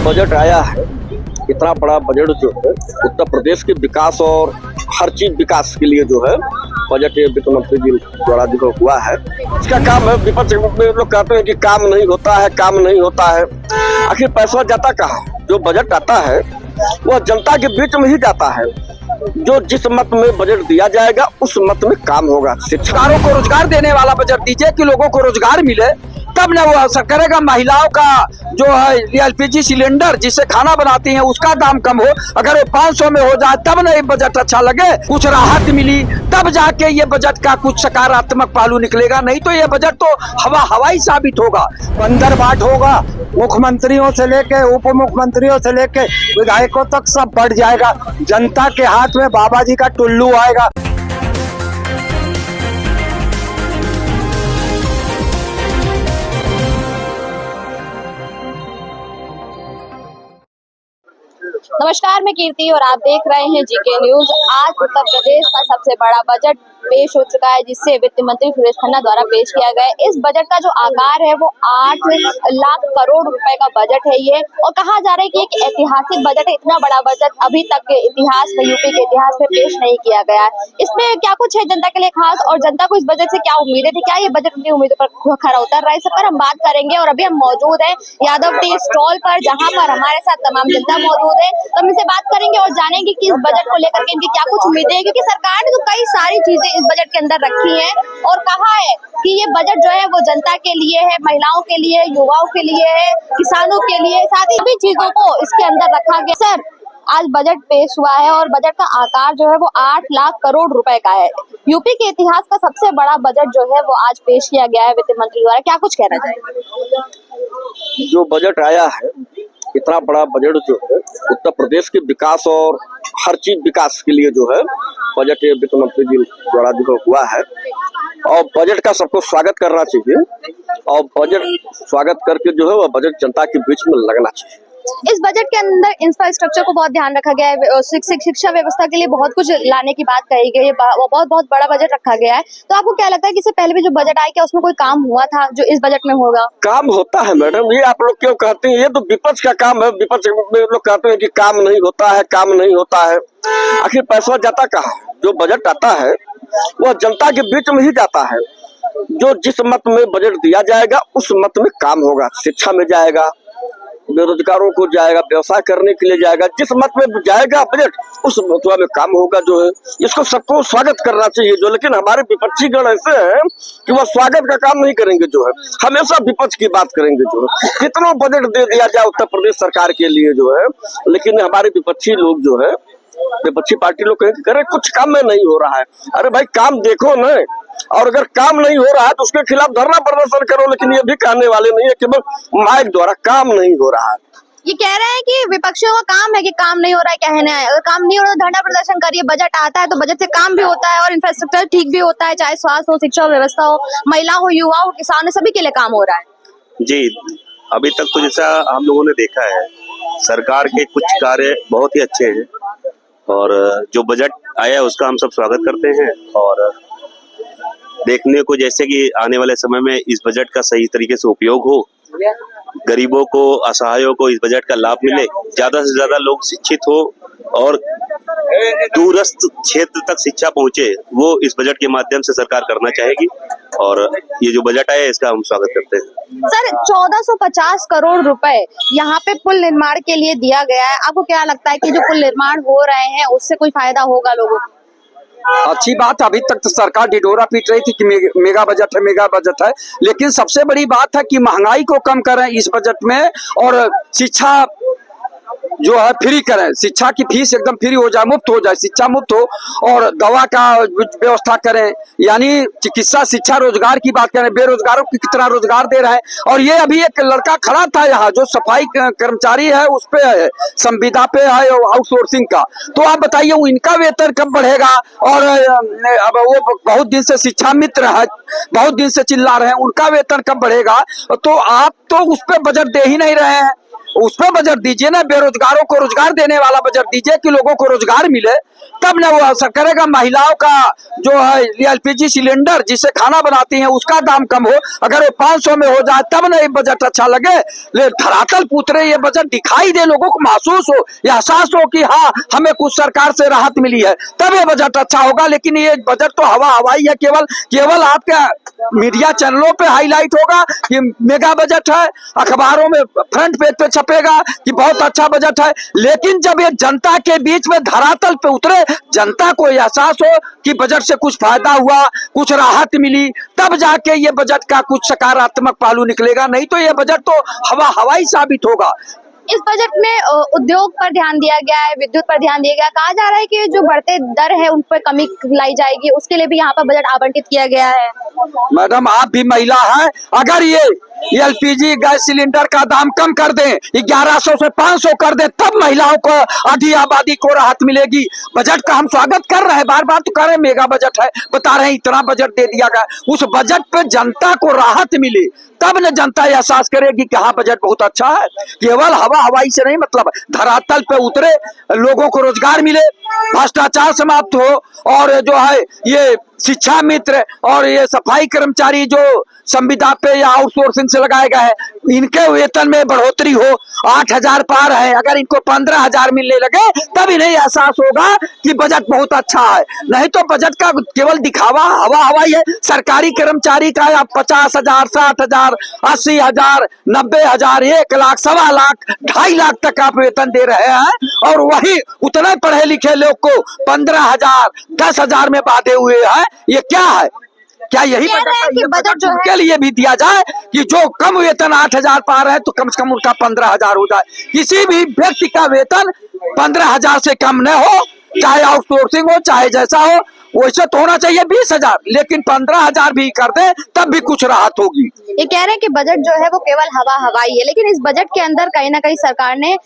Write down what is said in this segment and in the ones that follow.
Budget आया है, इतना बड़ा बजट जो है उत्तर प्रदेश के विकास और हर चीज विकास के लिए जो है बजट वित्त मंत्री जी द्वारा जो हुआ है, इसका काम है। विपक्ष में लोग कहते हैं कि काम नहीं होता है, काम नहीं होता है। आखिर पैसा जाता कहाँ? जो बजट आता है वह जनता के बीच में ही जाता है। जो जिस मत में बजट दिया जाएगा उस मत में काम होगा। शिक्षकों को रोजगार देने वाला बजट दीजिए कि लोगों को रोजगार मिले, तब ना वो असर करेगा। महिलाओं का जो है एलपीजी सिलेंडर जिससे खाना बनाती हैं उसका दाम कम हो, अगर वो 500 में हो जाए तब ना ये बजट अच्छा लगे, कुछ राहत मिली तब जाके ये बजट का कुछ सकारात्मक पहलू निकलेगा। नहीं तो ये बजट तो हवा ही साबित होगा। बंदर बाट होगा, मुख्यमंत्रियों से लेके उप मुख्यमंत्रियों से लेके विधायकों तक सब बढ़ जाएगा। जनता के हाथ में बाबा जी का टुल्लू आएगा। नमस्कार, मैं कीर्ति और आप देख रहे हैं जीके न्यूज। आज उत्तर प्रदेश का सबसे बड़ा बजट पेश हो चुका है, जिससे वित्त मंत्री सुरेश खन्ना द्वारा पेश किया गया है। इस बजट का जो आकार है वो 8 लाख करोड़ रुपए का बजट है ये, और कहा जा रहा है कि एक ऐतिहासिक बजट है। इतना बड़ा बजट अभी तक के इतिहास में, यूपी के इतिहास में पेश नहीं किया गया है। इसमें क्या कुछ है जनता के लिए खास, और जनता को इस बजट से क्या उम्मीदें थी, क्या ये बजट उनकी उम्मीदों पर खरा उतर रहा है, इस पर हम बात करेंगे। और अभी हम मौजूद है यादव टी स्टॉल पर, जहाँ पर हमारे साथ तमाम जनता मौजूद है। तो हम इनसे बात करेंगे और जानेंगे कि इस बजट को लेकर के इनकी क्या कुछ उम्मीदें हैं, क्योंकि सरकार ने तो कई सारी चीजें इस बजट के अंदर रखी है और कहा है कि ये बजट जो है वो जनता के लिए है, महिलाओं के लिए, युवाओं के लिए है, किसानों के लिए, साथ ही सभी चीजों को इसके अंदर रखा गया। सर, आज बजट पेश हुआ है और बजट का आकार जो है वो 8 लाख करोड़ रुपए का है। यूपी के इतिहास का सबसे बड़ा बजट जो है वो आज पेश किया गया है वित्त मंत्री द्वारा। क्या कुछ कहना चाहिए? जो बजट आया है, इतना बड़ा बजट जो है उत्तर प्रदेश के विकास और हर चीज विकास के लिए जो है बजट वित्त मंत्री जी द्वारा जो हुआ है, और बजट का सबको स्वागत करना चाहिए। और बजट स्वागत करके जो है वह बजट जनता के बीच में लगना चाहिए। इस बजट के अंदर इंफ्रास्ट्रक्चर को बहुत ध्यान रखा गया है, शिक्षा व्यवस्था के लिए बहुत कुछ लाने की बात कही गई है, बहुत बड़ा बजट रखा गया है। तो आपको क्या लगता है कि इससे पहले भी जो बजट आया, क्या उसमें कोई काम हुआ था जो इस बजट में होगा? काम होता है मैडम, ये आप लोग क्यों कहते हैं? ये तो विपक्ष का काम है। विपक्ष में लोग कहते हैं कि काम नहीं होता है, काम नहीं होता है। आखिर पैसा जाता कहाँ? जो बजट आता है वह जनता के बीच में ही जाता है। जो जिस मत में बजट दिया जाएगा उस मत में काम होगा। शिक्षा में जाएगा, बेरोजगारों को जाएगा, व्यवसाय करने के लिए जाएगा। जिस मत में जाएगा बजट उस मत में काम होगा जो है। इसको सबको स्वागत करना चाहिए जो, लेकिन हमारे विपक्षी गण ऐसे हैं कि वह स्वागत का काम नहीं करेंगे जो है, हमेशा विपक्ष की बात करेंगे जो है। कितना बजट दे दिया जाए उत्तर प्रदेश सरकार के लिए जो है, लेकिन हमारे विपक्षी लोग जो है, विपक्षी पार्टी लोग कहें कुछ काम में नहीं हो रहा है। अरे भाई काम देखो ना, और अगर काम नहीं हो रहा है तो उसके खिलाफ धरना प्रदर्शन करो, लेकिन ये भी कहने वाले नहीं है केवल माइक द्वारा काम नहीं हो रहा है। ये कह रहे हैं कि विपक्षियों का काम है कि काम नहीं हो रहा है, कहना है। अगर काम नहीं हो रहा है तो धरना प्रदर्शन करिए। बजट आता है तो बजट से काम भी होता है और इंफ्रास्ट्रक्चर ठीक भी होता है, चाहे स्वास्थ्य हो, शिक्षा हो, व्यवस्था हो, महिला हो, युवा हो, किसान हो, सभी के लिए काम हो रहा है। जी, अभी तक तो जैसा हम लोगों ने देखा है, सरकार के कुछ कार्य बहुत ही अच्छे हैं और जो बजट आया है उसका हम सब स्वागत करते हैं। और देखने को जैसे कि आने वाले समय में इस बजट का सही तरीके से उपयोग हो, गरीबों को, असहायों को इस बजट का लाभ मिले, ज्यादा से ज्यादा लोग शिक्षित हो और दूरस्थ क्षेत्र तक शिक्षा पहुंचे, वो इस बजट के माध्यम से सरकार करना चाहेगी। और ये जो बजट आया है इसका हम स्वागत करते हैं। सर, 1450 करोड़ रुपए यहाँ पे पुल निर्माण के लिए दिया गया है। आपको क्या लगता है कि जो पुल निर्माण हो रहे हैं उससे कोई फायदा होगा लोगों को? अच्छी बात। अभी तक तो सरकार डिडोरा पीट रही थी कि मेगा बजट है, मेगा बजट है, लेकिन सबसे बड़ी बात है कि महंगाई को कम करें इस बजट में, और शिक्षा जो है फ्री करें। शिक्षा की फीस एकदम फ्री हो जाए, मुफ्त हो जाए, शिक्षा मुफ्त हो, और दवा का व्यवस्था करें। यानी चिकित्सा, शिक्षा, रोजगार की बात करें, बेरोजगारों को कितना रोजगार दे रहा है। और ये अभी एक लड़का खड़ा था यहाँ जो सफाई कर्मचारी है, उस पे है, संविदा पे है, आउटसोर्सिंग का। तो आप बताइए इनका वेतन कब बढ़ेगा? और अब वो बहुत दिन से शिक्षा मित्र है, बहुत दिन से चिल्ला रहे हैं, उनका वेतन कब बढ़ेगा? तो आप तो उस पर बजट दे ही नहीं रहे हैं। उस पर बजट दीजिए ना, बेरोजगारों को रोजगार देने वाला बजट दीजिए कि लोगों को रोजगार मिले, तब ना वो असर करेगा। महिलाओं का जो है एलपीजी सिलेंडर जिससे खाना बनाती हैं उसका दाम कम हो, अगर वो 500 में हो जाए तब ना ये बजट अच्छा लगे। धरातल पुतरे ये बजट दिखाई दे, लोगों को महसूस हो, एहसास हो कि हाँ हमें कुछ सरकार से राहत मिली है, तब ये बजट अच्छा होगा। लेकिन ये बजट तो हवा हवाई है, केवल आपके मीडिया चैनलों पे हाईलाइट होगा कि मेगा बजट है, अखबारों में फ्रंट पेज पे छपेगा कि बहुत अच्छा बजट है, लेकिन जब ये जनता के बीच में धरातल पे उतरे, जनता को एहसास हो कि बजट से कुछ फायदा हुआ, कुछ राहत मिली, तब जाके ये बजट का कुछ सकारात्मक पहलू निकलेगा। नहीं तो ये बजट तो हवा हवाई साबित होगा। इस बजट में उद्योग पर ध्यान दिया गया है, विद्युत पर ध्यान दिया गया। कहा जा रहा है कि जो बढ़ते दर है उन पर कमी लाई जाएगी, उसके लिए भी यहाँ पर बजट आवंटित किया गया है। मैडम आप भी महिला हैं, अगर ये एलपीजी गैस सिलेंडर का दाम कम कर दें, 1100 से 500 कर दें, तब महिलाओं को, आधी आबादी को राहत मिलेगी। बजट का हम स्वागत कर रहे हैं, बार बार तो कर रहे हैं मेगा बजट है, बता रहे हैं इतना बजट दे दिया गया। उस बजट पे जनता को राहत मिले तब न जनता एहसास करेगी कि हाँ बजट बहुत अच्छा है। केवल हवा हवाई से नहीं, मतलब धरातल पे उतरे, लोगों को रोजगार मिले, भ्रष्टाचार समाप्त हो, और जो है ये शिक्षा मित्र और ये सफाई कर्मचारी जो संविदा पे या आउटसोर्सिंग से लगाए गए हैं, इनके वेतन में बढ़ोतरी हो। 8,000 पार है, अगर इनको 15,000 मिलने लगे तब इन्हें एहसास होगा कि बजट बहुत अच्छा है। नहीं तो बजट का केवल दिखावा हवा हवाई है। सरकारी कर्मचारी का आप 50,000, 60,000, 80,000, 90,000, 1 लाख, 1.25 लाख, 2.5 लाख तक आप वेतन दे रहे हैं, और वही उतने पढ़े लिखे लोग को 15,000, 10,000 में बांधे हुए हैं। ये क्या है? क्या यही बजट जो के लिए भी दिया जाए कि जो कम वेतन 8,000 पा रहे हैं तो कम से कम उनका 15,000 हो जाए। किसी भी व्यक्ति का वेतन 15,000 से कम न हो, चाहे आउटसोर्सिंग हो चाहे जैसा हो, वैसे तो होना चाहिए 20,000, लेकिन 15,000 भी कर दे तब भी कुछ राहत होगी। ये कह रहे हैं कि बजट जो है वो केवल हवा हवाई है, लेकिन इस बजट के अंदर कहीं ना कहीं सरकार ने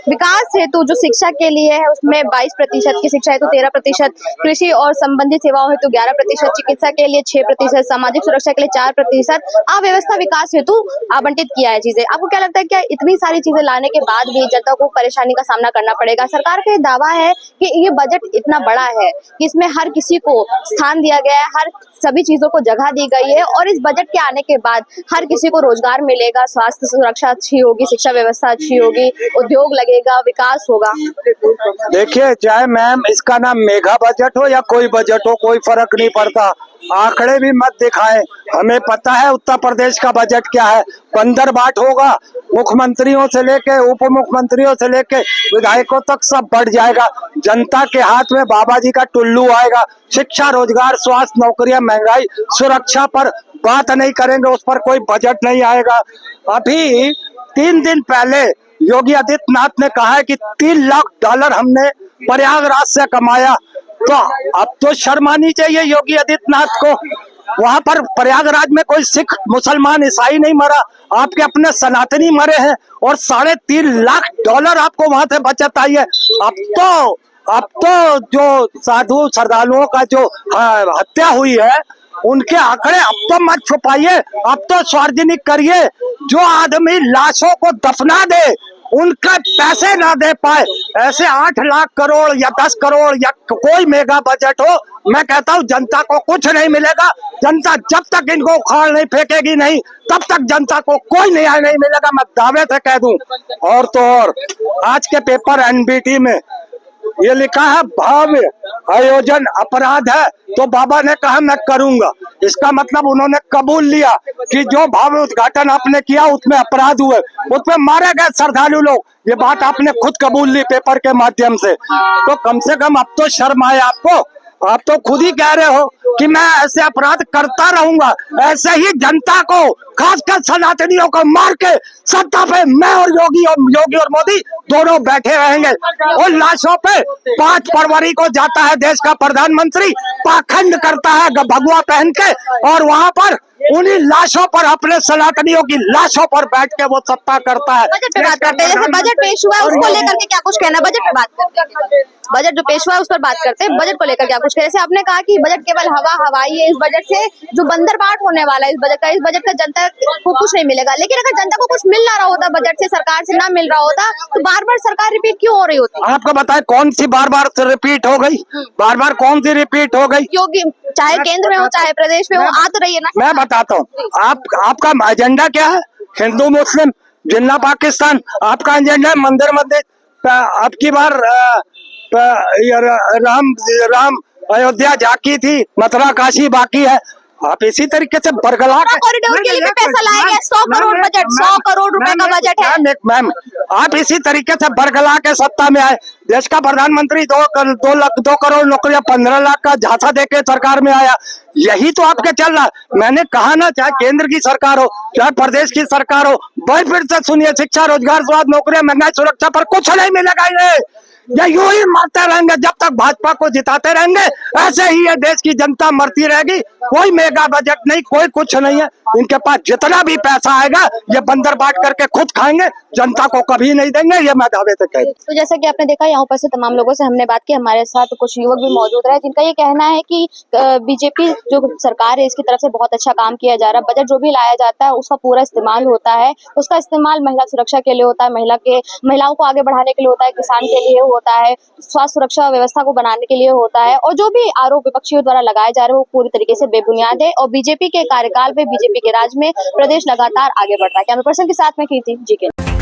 विकास हेतु जो शिक्षा के लिए है उसमें 22% की शिक्षा हेतु 13%, कृषि और संबंधित सेवाओं हेतु 11%, चिकित्सा के लिए 6%, सामाजिक सुरक्षा के लिए 4%, अव्यवस्था विकास हेतु आवंटित किया है चीजें। आपको क्या लगता है क्या इतनी सारी चीजें लाने के बाद भी जनता को परेशानी का सामना करना पड़ेगा? सरकार का दावा है कि ये बजट इतना बड़ा है कि इसमें हर किसी को स्थान दिया गया है, हर सभी चीजों को जगह दी गई है, और इस बजट के आने के बाद हर किसी को रोजगार मिलेगा, स्वास्थ्य सुरक्षा अच्छी होगी, शिक्षा व्यवस्था अच्छी होगी, उद्योग लगेगा, विकास होगा। देखिए चाहे मैम इसका नाम मेगा बजट हो या कोई बजट हो, कोई फर्क नहीं पड़ता। आंकड़े भी मत दिखाएं, हमें पता है उत्तर प्रदेश का बजट क्या है। 15 बाट होगा, मुख्यमंत्रियों से लेके उप मुख्यमंत्रियों से लेके विधायकों तक सब बढ़ जाएगा। जनता के हाथ में बाबा जी का टुल्लू आएगा। शिक्षा, रोजगार, स्वास्थ्य, नौकरियां, महंगाई, सुरक्षा पर बात नहीं करेंगे, उस पर कोई बजट नहीं आएगा। अभी 3 दिन पहले योगी आदित्यनाथ ने कहा है कि $3 लाख हमने प्रयागराज से कमाया, तो अब तो शर्म आनी चाहिए योगी आदित्यनाथ को। वहां पर प्रयागराज में कोई सिख, मुसलमान, ईसाई नहीं मरा, आपके अपने सनातनी मरे हैं, और $3.5 लाख आपको वहां से बचत आई है। अब तो जो साधु श्रद्धालुओं का जो हत्या हुई है उनके आंकड़े अब तो मत छुपाइए, अब तो सार्वजनिक करिए। जो आदमी लाशों को दफना दे उनका पैसे ना दे पाए, ऐसे 8 लाख करोड़ या 10 करोड़ या कोई मेगा बजट हो, मैं कहता हूँ जनता को कुछ नहीं मिलेगा। जनता जब तक इनको उखाड़ नहीं फेंकेगी नहीं, तब तक जनता को कोई न्याय नहीं मिलेगा, मैं दावे से कह दूं। और तो और आज के पेपर एनबीटी में ये लिखा है भव्य आयोजन अपराध है, तो बाबा ने कहा मैं करूंगा। इसका मतलब उन्होंने कबूल लिया कि जो भव्य उद्घाटन आपने किया उसमें अपराध हुए, उसमें मारे गए श्रद्धालु लोग। ये बात आपने खुद कबूल ली पेपर के माध्यम से, तो कम से कम अब तो शर्म आए आपको। आप तो खुद ही कह रहे हो कि मैं ऐसे अपराध करता रहूंगा। ऐसे ही जनता को, खासकर सनातनियों को मार के सत्ता पे मैं और योगी और मोदी दोनों बैठे रहेंगे। और लाशों पे 5 फरवरी को जाता है देश का प्रधानमंत्री, पाखंड करता है भगवा पहन के, और वहां पर उन्हीं लाशों पर, अपने सनातनियों की लाशों पर बैठ के वो सत्ता करता है। बजट पे बात करते हैं, जैसे बजट पेश हुआ है उसको लेकर के क्या कुछ कहना, बजट पे बात करते हैं, बजट जो पेश हुआ है उस पर बात करते हैं, बजट को लेकर क्या कुछ कहना। जैसे आपने कहा कि बजट केवल हवाई है, इस बजट से जो बंदरबाट होने वाला है इस बजट का जनता को कुछ नहीं मिलेगा, लेकिन अगर जनता को कुछ मिल ना रहा होता बजट से, सरकार से ना मिल रहा होता तो बार बार सरकार रिपीट क्यों हो रही होती? आपको बताए कौन सी बार बार रिपीट हो गई, बार बार कौन सी रिपीट हो गई? क्योंकि चाहे केंद्र में हो चाहे प्रदेश में हो, आ तो रही है ना। मैं बताता हूँ, आपका एजेंडा क्या है? हिंदू मुस्लिम जिन्ना पाकिस्तान, आपका एजेंडा है मंदिर मंदिर। अब की बार राम अयोध्या झांकी थी, मथुरा काशी बाकी है। आप इसी तरीके से बरगला के कॉरिडोर के लिए पैसा लाएंगे, 100 करोड़ बजट, 100 करोड़ रुपए का बजट है। मैम आप इसी तरीके से बरगला के सत्ता में आए। देश का प्रधानमंत्री 2 करोड़ नौकरियां 15 लाख का झांसा देके सरकार में आया। यही तो आपके चल रहा। मैंने कहा ना, चाहे केंद्र की सरकार हो चाहे प्रदेश की सरकार हो, भाई फिर से सुनिए, शिक्षा, रोजगार, स्वास्थ्य, नौकरियां, महंगाई, सुरक्षा पर कुछ नहीं मिलेगा। ये यूं ही मरते रहेंगे जब तक भाजपा को जिताते रहेंगे। ऐसे ही ये देश की जनता मरती रहेगी। कोई मेगा बजट नहीं, कोई कुछ नहीं है। इनके पास जितना भी पैसा आएगा ये बंदर बाट करके खुद खाएंगे, जनता को कभी नहीं देंगे, ये मैं दावे से कहता हूं। तो जैसा कि आपने देखा, यहाँ पर से तमाम लोगों से हमने बात की, हमारे साथ कुछ युवक भी मौजूद रहे जिनका ये कहना है कि बीजेपी जो सरकार है इसकी तरफ से बहुत अच्छा काम किया जा रहा है। बजट जो भी लाया जाता है उसका पूरा इस्तेमाल होता है, उसका इस्तेमाल महिला सुरक्षा के लिए होता है, महिलाओं को आगे बढ़ाने के लिए होता है, किसान के लिए होता है, स्वास्थ्य सुरक्षा व्यवस्था को बनाने के लिए होता है। और जो भी आरोप विपक्षियों द्वारा लगाए जा रहे हैं वो पूरी तरीके से बेबुनियाद है। और बीजेपी के कार्यकाल में, बीजेपी के राज में प्रदेश लगातार आगे बढ़ रहा है। कैमरा पर्सन के साथ में कीर्ति, जी के।